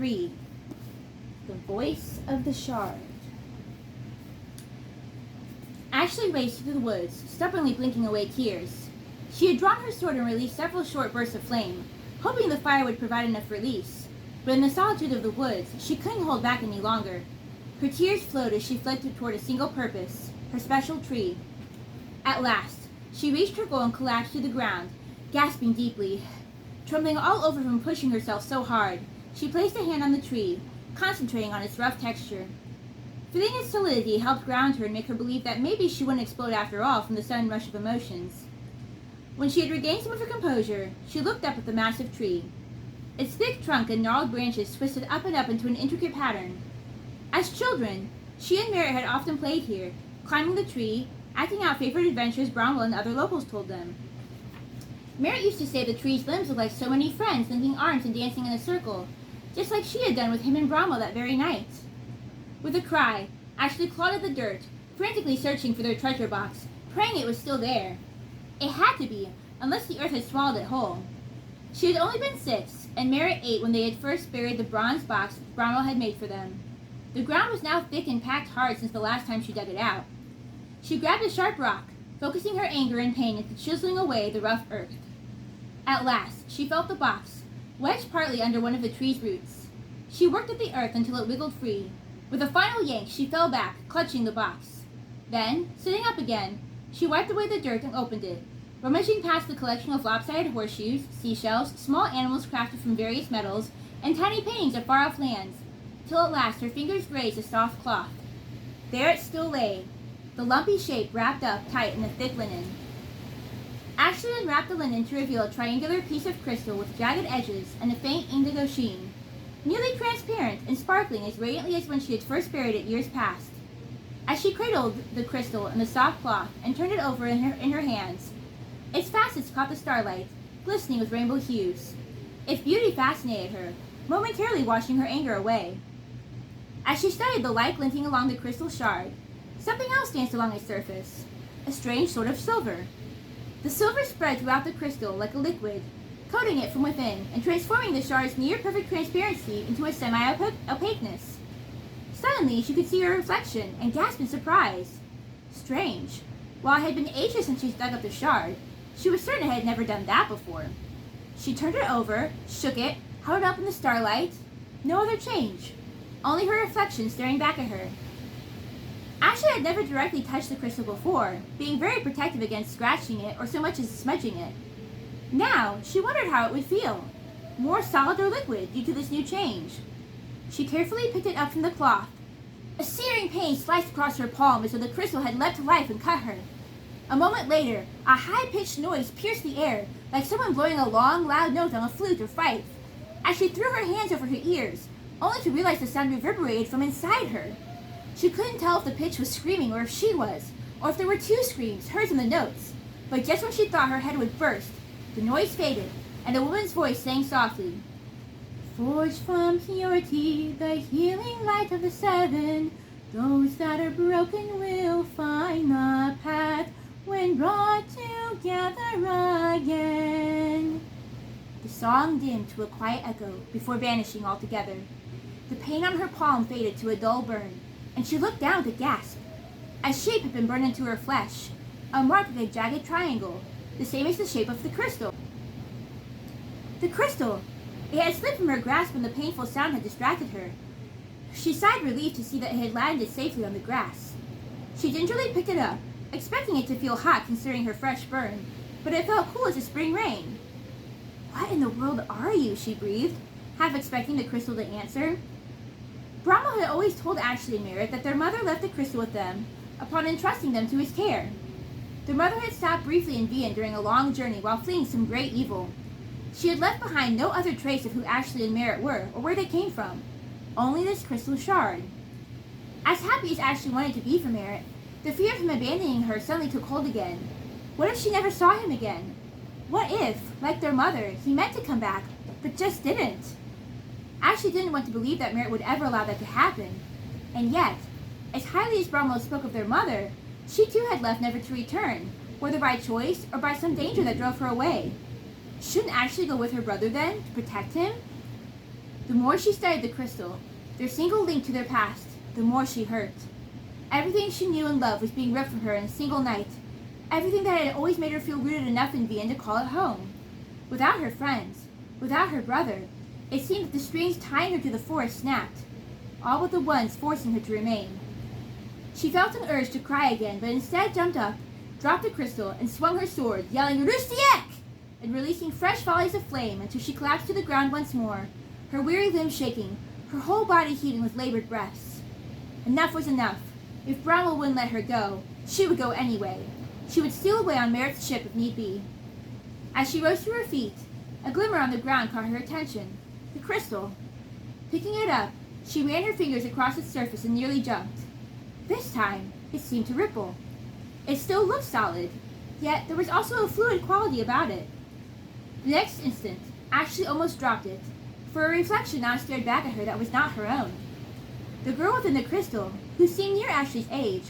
3. The Voice of the Shard. Ashlai raced through the woods, stubbornly blinking away tears. She had drawn her sword and released several short bursts of flame, hoping the fire would provide enough release. But in the solitude of the woods, she couldn't hold back any longer. Her tears flowed as she fled toward a single purpose, her special tree. At last, she reached her goal and collapsed to the ground, gasping deeply. Trembling all over from pushing herself so hard, she placed a hand on the tree, concentrating on its rough texture. Feeling its solidity helped ground her and make her believe that maybe she wouldn't explode after all from the sudden rush of emotions. When she had regained some of her composure, she looked up at the massive tree. Its thick trunk and gnarled branches twisted up and up into an intricate pattern. As children, she and Merritt had often played here, climbing the tree, acting out favorite adventures Bromwell and other locals told them. Merritt used to say the tree's limbs looked like so many friends linking arms and dancing in a circle, just like she had done with him and Bromwell that very night. With a cry, Ashlai clawed at the dirt, frantically searching for their treasure box, praying it was still there. It had to be, unless the earth had swallowed it whole. She had only been 6, and Merritt 8 when they had first buried the bronze box Bromwell had made for them. The ground was now thick and packed hard since the last time she dug it out. She grabbed a sharp rock, focusing her anger and pain into chiseling away the rough earth. At last, she felt the box, wedged partly under one of the tree's roots. She worked at the earth until it wiggled free. With a final yank, she fell back, clutching the box. Then, sitting up again, she wiped away the dirt and opened it, rummaging past the collection of lopsided horseshoes, seashells, small animals crafted from various metals, and tiny paintings of far-off lands, till at last her fingers grazed a soft cloth. There it still lay, the lumpy shape wrapped up tight in a thick linen. Ashlai unwrapped the linen to reveal a triangular piece of crystal with jagged edges and a faint indigo sheen, nearly transparent and sparkling as radiantly as when she had first buried it years past. As she cradled the crystal in the soft cloth and turned it over in her hands, its facets caught the starlight, glistening with rainbow hues. Its beauty fascinated her, momentarily washing her anger away. As she studied the light glinting along the crystal shard, something else danced along its surface, a strange sort of silver. The silver spread throughout the crystal like a liquid, coating it from within and transforming the shard's near-perfect transparency into a semi-opaqueness. Suddenly, she could see her reflection and gasped in surprise. Strange. While it had been ages since she dug up the shard, she was certain it had never done that before. She turned it over, shook it, held it up in the starlight. No other change. Only her reflection staring back at her. Ashlai had never directly touched the crystal before, being very protective against scratching it or so much as smudging it. Now, she wondered how it would feel, more solid or liquid due to this new change. She carefully picked it up from the cloth. A searing pain sliced across her palm as though the crystal had leapt to life and cut her. A moment later, a high-pitched noise pierced the air, like someone blowing a long, loud note on a flute or fife. As she threw her hands over her ears, only to realize the sound reverberated from inside her. She couldn't tell if the pitch was screaming or if she was, or if there were 2 screams, hers and the notes. But just when she thought her head would burst, the noise faded, and a woman's voice sang softly, "Forged from purity, the healing light of the 7, those that are broken will find the path when brought together again." The song dimmed to a quiet echo before vanishing altogether. The pain on her palm faded to a dull burn, and she looked down with a gasp. A shape had been burned into her flesh, a mark like a jagged triangle, the same as the shape of the crystal. The crystal! It had slipped from her grasp when the painful sound had distracted her. She sighed relief to see that it had landed safely on the grass. She gingerly picked it up, expecting it to feel hot considering her fresh burn, but it felt cool as a spring rain. "What in the world are you?" she breathed, half expecting the crystal to answer. Bromwell had always told Ashlai and Merritt that their mother left the crystal with them upon entrusting them to his care. Their mother had stopped briefly in Vian during a long journey while fleeing some great evil. She had left behind no other trace of who Ashlai and Merritt were or where they came from, only this crystal shard. As happy as Ashlai wanted to be for Merritt, the fear of him abandoning her suddenly took hold again. What if she never saw him again? What if, like their mother, he meant to come back, but just didn't? Ashlai didn't want to believe that Merritt would ever allow that to happen. And yet, as highly as Bromwell spoke of their mother, she too had left never to return, whether by choice or by some danger that drove her away. Shouldn't Ashlai go with her brother then, to protect him? The more she studied the crystal, their single link to their past, the more she hurt. Everything she knew and loved was being ripped from her in a single night. Everything that had always made her feel rooted enough in Vienne to call it home. Without her friends, without her brother, it seemed that the strings tying her to the forest snapped, all but the ones forcing her to remain. She felt an urge to cry again, but instead jumped up, dropped the crystal, and swung her sword, yelling Rustiek! And releasing fresh volleys of flame until she collapsed to the ground once more, her weary limbs shaking, her whole body heaving with labored breaths. Enough was enough. If Bramwell wouldn't let her go, she would go anyway. She would steal away on Merritt's ship if need be. As she rose to her feet, a glimmer on the ground caught her attention. The crystal. Picking it up, she ran her fingers across its surface and nearly jumped. This time, it seemed to ripple. It still looked solid, yet there was also a fluid quality about it. The next instant, Ashlai almost dropped it, for a reflection now stared back at her that was not her own. The girl within the crystal, who seemed near Ashley's age,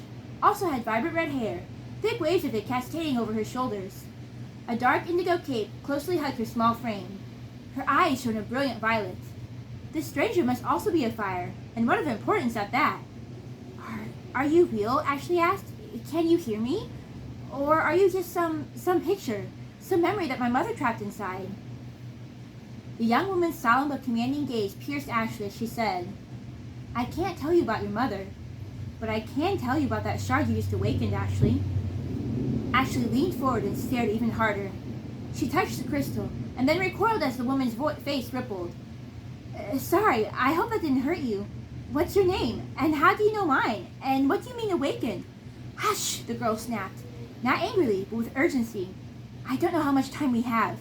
also had vibrant red hair, thick waves of it cascading over her shoulders. A dark indigo cape closely hugged her small frame. Her eyes shone a brilliant violet. This stranger must also be a fire, and one of importance at that. Are you real? Ashlai asked. Can you hear me? Or are you just some picture, some memory that my mother trapped inside? The young woman's solemn but commanding gaze pierced Ashlai as she said, I can't tell you about your mother, but I can tell you about that shard you just awakened, Ashlai. Ashlai leaned forward and stared even harder. She touched the crystal, and then recoiled as the woman's face rippled. Sorry, I hope that didn't hurt you. What's your name? And how do you know mine? And what do you mean awakened? Hush, the girl snapped, not angrily, but with urgency. I don't know how much time we have.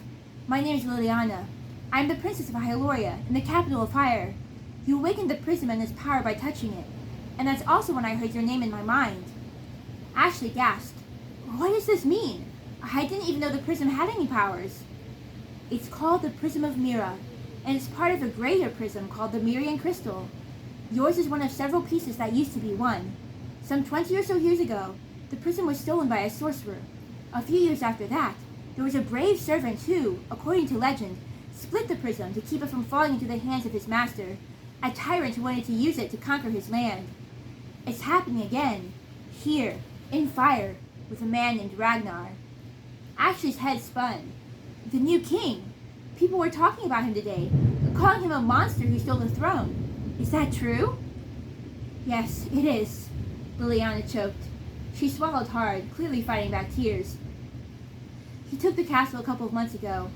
My name is Liliana. I am the princess of Hyloria, in the capital of fire. You awakened the prism and its power by touching it, and that's also when I heard your name in my mind. Ashlai gasped. What does this mean? I didn't even know the prism had any powers. It's called the Prism of Mira, and it's part of a greater prism called the Mirian Crystal. Yours is one of several pieces that used to be one. Some 20 or so years ago, the prism was stolen by a sorcerer. A few years after that, there was a brave servant who, according to legend, split the prism to keep it from falling into the hands of his master, a tyrant who wanted to use it to conquer his land. It's happening again, here, in fire, with a man named Ragnar. Ashley's head spun. The new king. People were talking about him today, calling him a monster who stole the throne. Is that true? Yes, it is, Liliana choked. She swallowed hard, clearly fighting back tears. He took the castle a couple of months ago.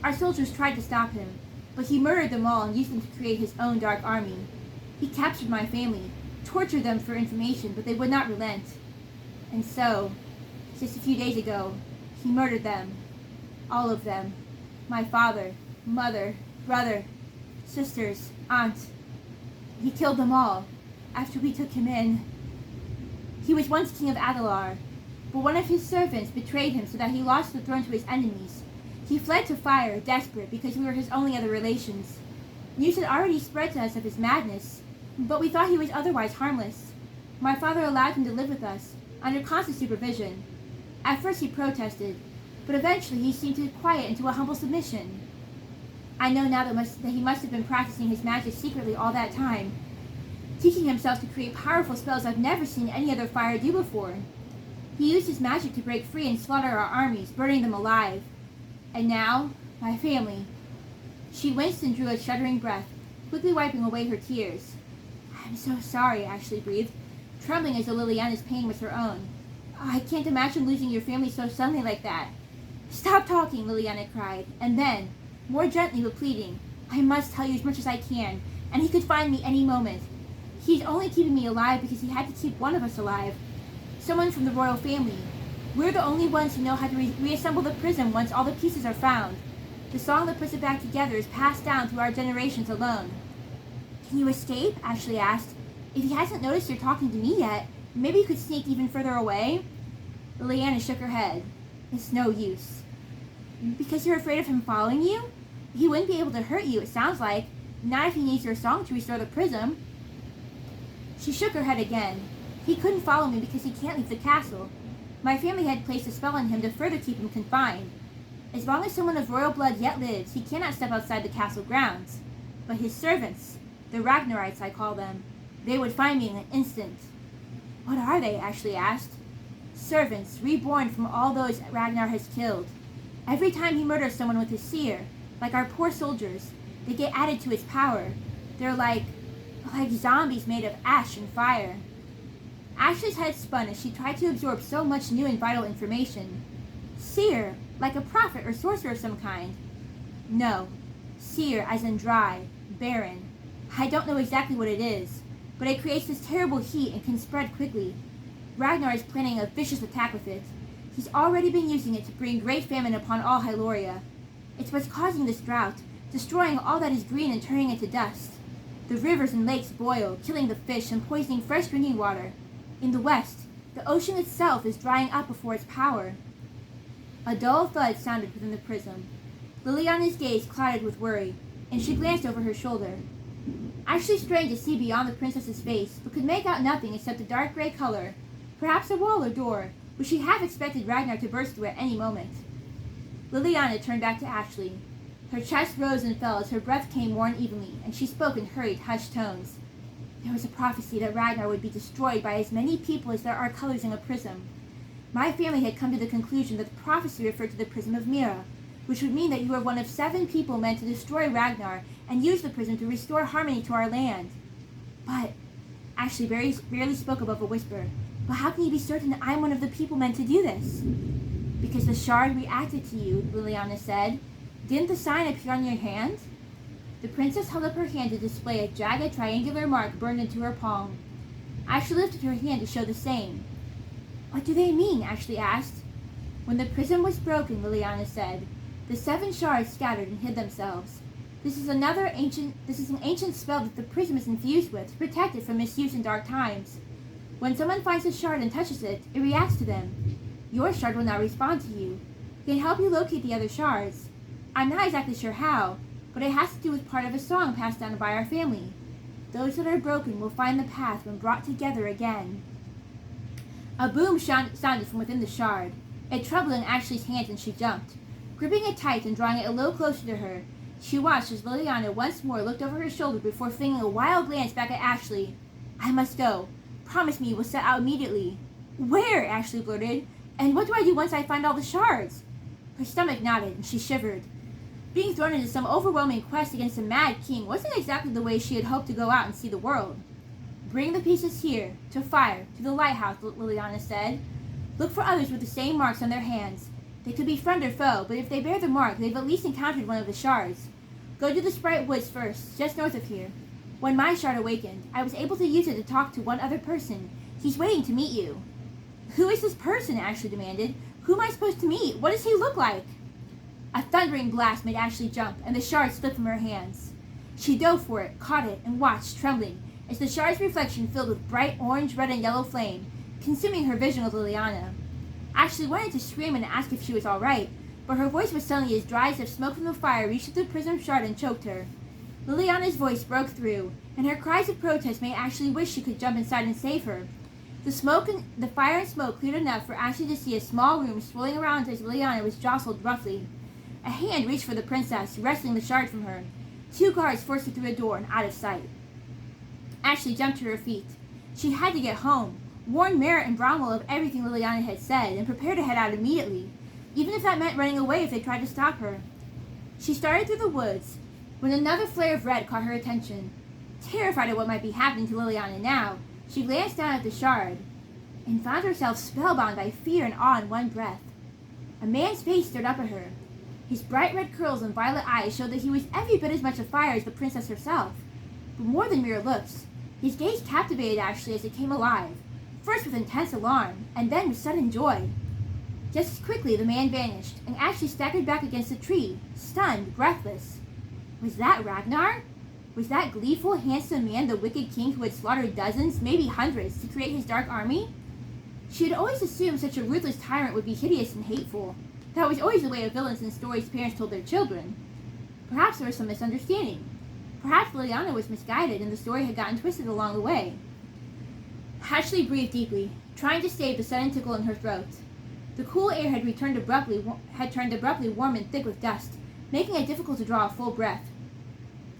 Our soldiers tried to stop him, but he murdered them all and used them to create his own dark army. He captured my family, tortured them for information, but they would not relent. And so, just a few days ago, he murdered them. All of them. My father, mother, brother, sisters, aunt. He killed them all, after we took him in. He was once king of Adalar, but one of his servants betrayed him so that he lost the throne to his enemies. He fled to fire, desperate, because we were his only other relations. News had already spread to us of his madness, but we thought he was otherwise harmless. My father allowed him to live with us, under constant supervision. At first he protested, but eventually he seemed to quiet into a humble submission. I know now that he must have been practicing his magic secretly all that time, teaching himself to create powerful spells I've never seen any other fire do before. He used his magic to break free and slaughter our armies, burning them alive. And now, my family. She winced and drew a shuddering breath, quickly wiping away her tears. I'm so sorry, Ashlai breathed, trembling as though Liliana's pain was her own. I can't imagine losing your family so suddenly like that. Stop talking, Liliana cried, and then, more gently but pleading, I must tell you as much as I can, and he could find me any moment. He's only keeping me alive because he had to keep one of us alive. Someone from the royal family. We're the only ones who know how to reassemble the prism once all the pieces are found. The song that puts it back together is passed down through our generations alone. Can you escape? Ashlai asked. If he hasn't noticed you're talking to me yet, maybe you could sneak even further away? Liliana shook her head. It's no use. Because you're afraid of him following you? He wouldn't be able to hurt you, it sounds like. Not if he needs your song to restore the prism. She shook her head again. He couldn't follow me because he can't leave the castle. My family had placed a spell on him to further keep him confined. As long as someone of royal blood yet lives, he cannot step outside the castle grounds. But his servants, the Ragnarites I call them, they would find me in an instant. What are they? Ashlai asked. Servants, reborn from all those Ragnar has killed. Every time he murders someone with his Sere, like our poor soldiers, they get added to his power. They're like zombies made of ash and fire. Ashley's head spun as she tried to absorb so much new and vital information. Sere, like a prophet or sorcerer of some kind. No, Sere as in dry, barren. I don't know exactly what it is, but it creates this terrible heat and can spread quickly. Ragnar is planning a vicious attack with it. He's already been using it to bring great famine upon all Hyloria. It's what's causing this drought, destroying all that is green and turning it to dust. The rivers and lakes boil, killing the fish and poisoning fresh drinking water. In the west, the ocean itself is drying up before its power. A dull thud sounded within the prism. Liliana's gaze clouded with worry, and she glanced over her shoulder. Ashlai strained to see beyond the princess's face, but could make out nothing except a dark gray color, perhaps a wall or door, which she half expected Ragnar to burst through at any moment. Liliana turned back to Ashlai. Her chest rose and fell as her breath came more unevenly, and she spoke in hurried, hushed tones. There was a prophecy that Ragnar would be destroyed by as many people as there are colors in a prism. My family had come to the conclusion that the prophecy referred to the prism of Mira, which would mean that you are one of 7 people meant to destroy Ragnar and use the prism to restore harmony to our land. But, Ashlai barely spoke above a whisper, but how can you be certain that I'm one of the people meant to do this? Because the shard reacted to you, Liliana said. Didn't the sign appear on your hand? The princess held up her hand to display a jagged triangular mark burned into her palm. Ashlai lifted her hand to show the same. What do they mean? Ashlai asked. When the prism was broken, Liliana said, the 7 shards scattered and hid themselves. This is an ancient spell that the prism is infused with to protect it from misuse in dark times. When someone finds a shard and touches it, it reacts to them. Your shard will now respond to you. It can help you locate the other shards. I'm not exactly sure how, but it has to do with part of a song passed down by our family. Those that are broken will find the path when brought together again. A boom sounded from within the shard. It trembled in Ashlai's hands and she jumped. Gripping it tight and drawing it a little closer to her, she watched as Liliana once more looked over her shoulder before flinging a wild glance back at Ashlai. I must go. Promise me you will set out immediately. Where? Ashlai blurted. And what do I do once I find all the shards? Her stomach knotted and she shivered. Being thrown into some overwhelming quest against a mad king wasn't exactly the way she had hoped to go out and see the world. Bring the pieces here, to Fire, to the lighthouse, Liliana said. Look for others with the same marks on their hands. They could be friend or foe, but if they bear the mark, they've at least encountered one of the shards. Go to the Sprite Woods first, just north of here. When my shard awakened, I was able to use it to talk to one other person. He's waiting to meet you. Who is this person? Ashlai demanded. Who am I supposed to meet? What does he look like? A thundering blast made Ashlai jump, and the shard slipped from her hands. She dove for it, caught it, and watched, trembling, as the shard's reflection filled with bright orange, red, and yellow flame, consuming her vision of Liliana. Ashlai wanted to scream and ask if she was all right, but her voice was suddenly as dry as if smoke from the fire reached through the prism shard and choked her. Liliana's voice broke through, and her cries of protest made Ashlai wish she could jump inside and save her. The fire and smoke cleared enough for Ashlai to see a small room swirling around as Liliana was jostled roughly. A hand reached for the princess, wresting the shard from her. 2 guards forced her through a door and out of sight. Ashlai jumped to her feet. She had to get home, warn Merritt and Bromwell of everything Liliana had said, and prepare to head out immediately, even if that meant running away if they tried to stop her. She started through the woods, when another flare of red caught her attention. Terrified at what might be happening to Liliana now, she glanced down at the shard, and found herself spellbound by fear and awe in one breath. A man's face stared up at her. His bright red curls and violet eyes showed that he was every bit as much a fire as the princess herself. But more than mere looks, his gaze captivated Ashlai as it came alive, first with intense alarm, and then with sudden joy. Just as quickly the man vanished, and Ashlai staggered back against a tree, stunned, breathless. Was that Ragnar? Was that gleeful, handsome man the wicked king who had slaughtered dozens, maybe hundreds, to create his dark army? She had always assumed such a ruthless tyrant would be hideous and hateful. That was always the way of villains in stories parents told their children. Perhaps there was some misunderstanding. Perhaps Liliana was misguided and the story had gotten twisted along the way. Ashlai breathed deeply, trying to stave the sudden tickle in her throat. The cool air had turned abruptly warm and thick with dust, making it difficult to draw a full breath.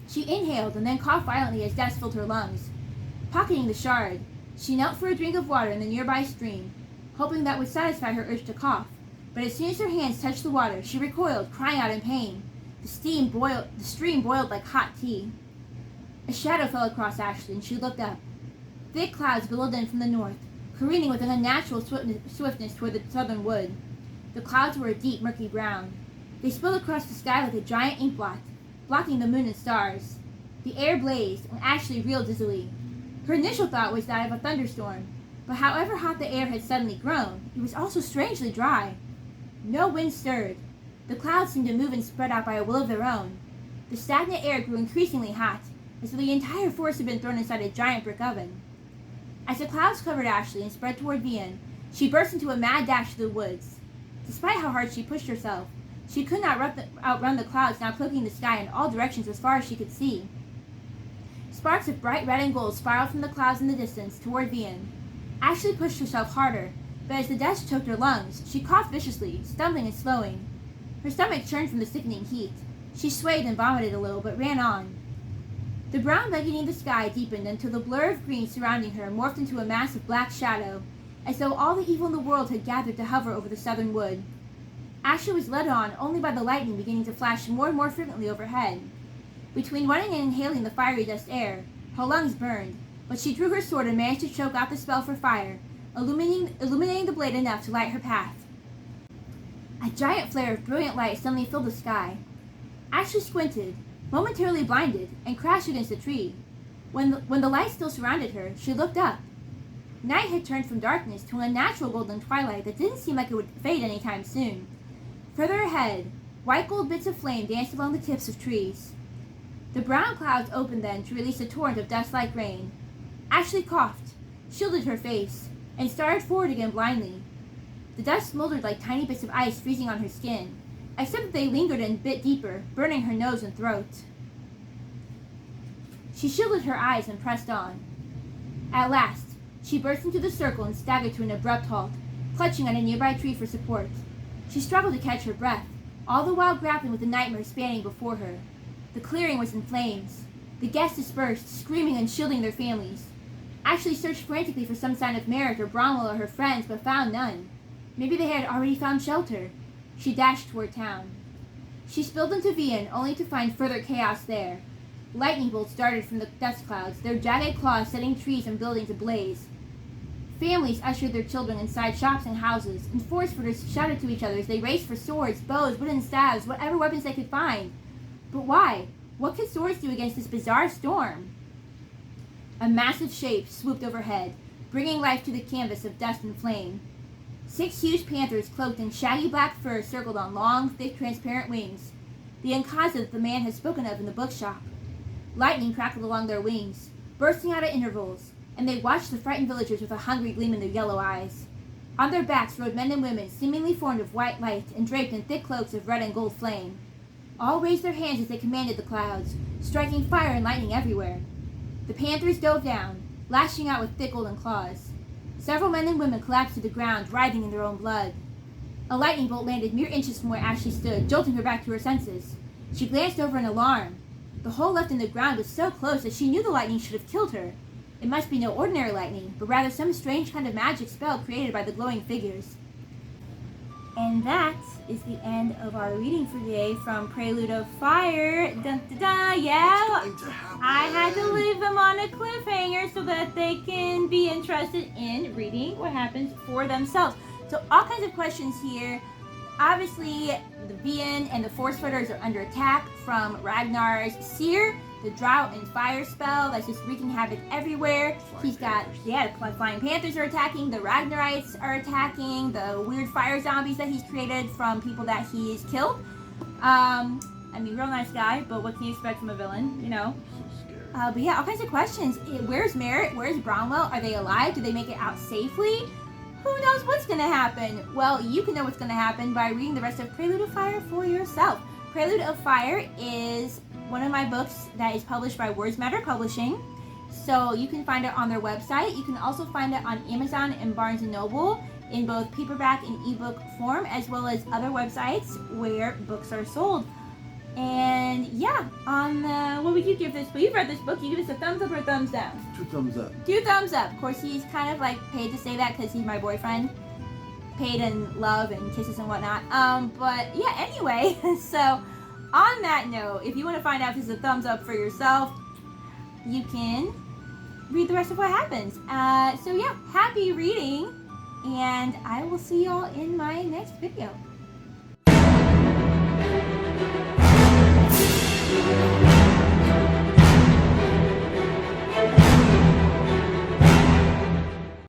She inhaled and then coughed violently as dust filled her lungs. Pocketing the shard, she knelt for a drink of water in the nearby stream, hoping that would satisfy her urge to cough. But as soon as her hands touched the water, she recoiled, crying out in pain. The stream boiled like hot tea. A shadow fell across Ashlai, and she looked up. Thick clouds billowed in from the north, careening with an unnatural swiftness toward the southern wood. The clouds were a deep, murky brown. They spilled across the sky like a giant ink blot, blocking the moon and stars. The air blazed, and Ashlai reeled dizzily. Her initial thought was that of a thunderstorm, but however hot the air had suddenly grown, it was also strangely dry. No wind stirred. The clouds seemed to move and spread out by a will of their own. The stagnant air grew increasingly hot, as though the entire forest had been thrown inside a giant brick oven. As the clouds covered Ashlai and spread toward Vian, she burst into a mad dash to the woods. Despite how hard she pushed herself, she could not outrun the clouds now cloaking the sky in all directions as far as she could see. Sparks of bright red and gold spiraled from the clouds in the distance toward Vian. Ashlai pushed herself harder, but as the dust choked her lungs, she coughed viciously, stumbling and slowing. Her stomach churned from the sickening heat. She swayed and vomited a little, but ran on. The brown blanketing of the sky deepened until the blur of green surrounding her morphed into a mass of black shadow, as though all the evil in the world had gathered to hover over the southern wood. Ashlai was led on only by the lightning beginning to flash more and more frequently overhead. Between running and inhaling the fiery dust air, her lungs burned, but she drew her sword and managed to choke out the spell for fire, illuminating the blade enough to light her path. A giant flare of brilliant light suddenly filled the sky. Ashlai squinted, momentarily blinded, and crashed against a tree. When the light still surrounded her, she looked up. Night had turned from darkness to an unnatural golden twilight that didn't seem like it would fade anytime soon. Further ahead, white gold bits of flame danced along the tips of trees. The brown clouds opened then to release a torrent of dust-like rain. Ashlai coughed, shielded her face, and started forward again blindly. The dust smoldered like tiny bits of ice freezing on her skin, except that they lingered and bit deeper, burning her nose and throat. She shielded her eyes and pressed on. At last, she burst into the circle and staggered to an abrupt halt, clutching at a nearby tree for support. She struggled to catch her breath, all the while grappling with the nightmare spanning before her. The clearing was in flames. The guests dispersed, screaming and shielding their families. Ashlai searched frantically for some sign of Merrick or Bromwell or her friends, but found none. Maybe they had already found shelter. She dashed toward town. She spilled into Vian, only to find further chaos there. Lightning bolts darted from the dust clouds, their jagged claws setting trees and buildings ablaze. Families ushered their children inside shops and houses, and forest footers shouted to each other as they raced for swords, bows, wooden staves, whatever weapons they could find. But why? What could swords do against this bizarre storm? A massive shape swooped overhead, bringing life to the canvas of dust and flame. 6 huge panthers cloaked in shaggy black fur circled on long, thick, transparent wings, the Ankaza that the man had spoken of in the bookshop. Lightning crackled along their wings, bursting out at intervals, and they watched the frightened villagers with a hungry gleam in their yellow eyes. On their backs rode men and women, seemingly formed of white light and draped in thick cloaks of red and gold flame. All raised their hands as they commanded the clouds, striking fire and lightning everywhere. The panthers dove down, lashing out with thick golden claws. Several men and women collapsed to the ground, writhing in their own blood. A lightning bolt landed mere inches from where Ashlai stood, jolting her back to her senses. She glanced over in alarm. The hole left in the ground was so close that she knew the lightning should have killed her. It must be no ordinary lightning, but rather some strange kind of magic spell created by the glowing figures. And that is the end of our reading for today from Prelude of Fire. Dun, dun, dun, yeah, I had to leave them on a cliffhanger so that they can be interested in reading what happens for themselves. So all kinds of questions here. Obviously, the Vian and the Force Footers are under attack from Ragnar's Sere, the drought and fire spell that's just wreaking havoc everywhere. He's got, the flying panthers are attacking, the Ragnarites are attacking, the weird fire zombies that he's created from people that he's killed. Real nice guy, but what can you expect from a villain, you know? But yeah, all kinds of questions. Where's Merritt? Where's Bromwell? Are they alive? Do they make it out safely? Who knows what's going to happen? Well, you can know what's going to happen by reading the rest of Prelude of Fire for yourself. Prelude of Fire is one of my books that is published by Words Matter Publishing. So you can find it on their website. You can also find it on Amazon and Barnes & Noble in both paperback and ebook form, as well as other websites where books are sold. And yeah, what would you give this book? You've read this book. You give this a thumbs up or a thumbs down? 2 thumbs up. 2 thumbs up. Of course, he's kind of like paid to say that because he's my boyfriend. Paid in love and kisses and whatnot. But yeah, anyway, so on that note, if you want to find out if this is a thumbs up for yourself, you can read the rest of what happens. So yeah, happy reading, and I will see y'all in my next video.